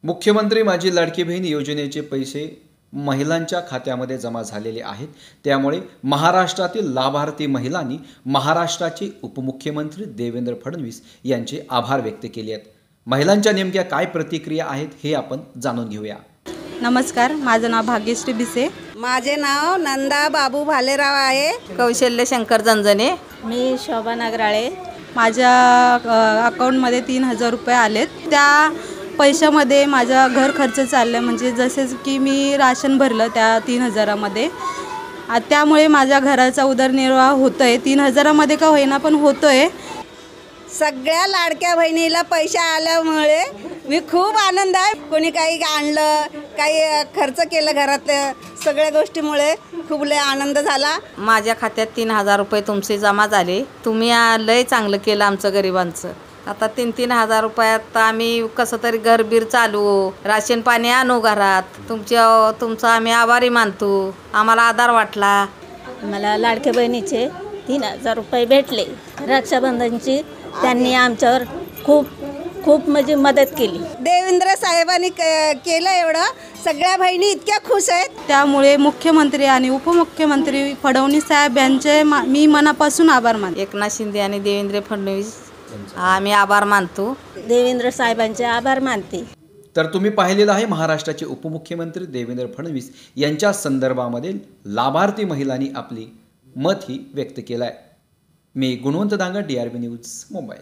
मुख्यमंत्री माझी लाडकी बहीण योजनेचे पैसे महिलांच्या खात्यामध्ये जमा झालेले आहेत। त्यामुळे महाराष्ट्रातील लाभार्थी महिलांनी महाराष्ट्राचे उपमुख्यमंत्री देवेंद्र फडणवीस यांचे आभार व्यक्त केले आहेत। महिलांच्या नेमक्या काय प्रतिक्रिया आहेत हे आपण जाणून घेऊया। नमस्कार, माझं नाव भाग्यश्री बिसे। माझे नाव नंदा बाबू भालेराव आहे। कौशल्य शंकर जंजने। मी शोभा नागराळे। माझ्या अकाउंटमध्ये 3000 रुपये आलेत। त्या पैशामध्ये माझा घर खर्च चालला, म्हणजे जसे की मी राशन भरलं त्या 3000 मध्ये। त्यामुळे माझ्या घराचा उदरनिर्वाह होतोय। 3000 मध्ये का होईना पण होतोय। सगळ्या लाडक्या बहिणीला पैसे आल्यामुळे मी खूप आनंद आहे। कोणी काही आणलं, काही खर्च केलं घरात, सगळ्या गोष्टीमुळे खूप लय आनंद झाला। माझ्या खात्यात 3000 रुपये तुमचे जमा झाले। तुम्ही लय चांगलं केलं आमचं गरिबांचं। आता 3-3000 रुपयात आम्ही कसं तरी घरबीर चालू, राशन पाणी आणू घरात। तुमचा आम्ही आभारी मानतो। आम्हाला आधार वाटला। मला लाडक्या बहिणीचे 3000 रुपये भेटले। रक्षाबंधनची त्यांनी आमच्यावर खूप म्हणजे मदत केली। देवेंद्र साहेबांनी केलं एवढं, सगळ्या बहिणी इतक्या खुश आहेत। त्यामुळे मुख्यमंत्री आणि उपमुख्यमंत्री फडणवीस साहेब यांचे मी मनापासून आभार मानते। एकनाथ शिंदे आणि देवेंद्र फडणवीस आम्ही आभार मानतो। देवेंद्र साहेबांचे आभार मानते। तर तुम्ही पाहिलेलं आहे महाराष्ट्राचे उपमुख्यमंत्री देवेंद्र फडणवीस यांच्या संदर्भामध्ये लाभार्थी महिलांनी आपली मत ही व्यक्त केलं आहे। मी गुणवंत दांगा, DRB न्यूज, मुंबई।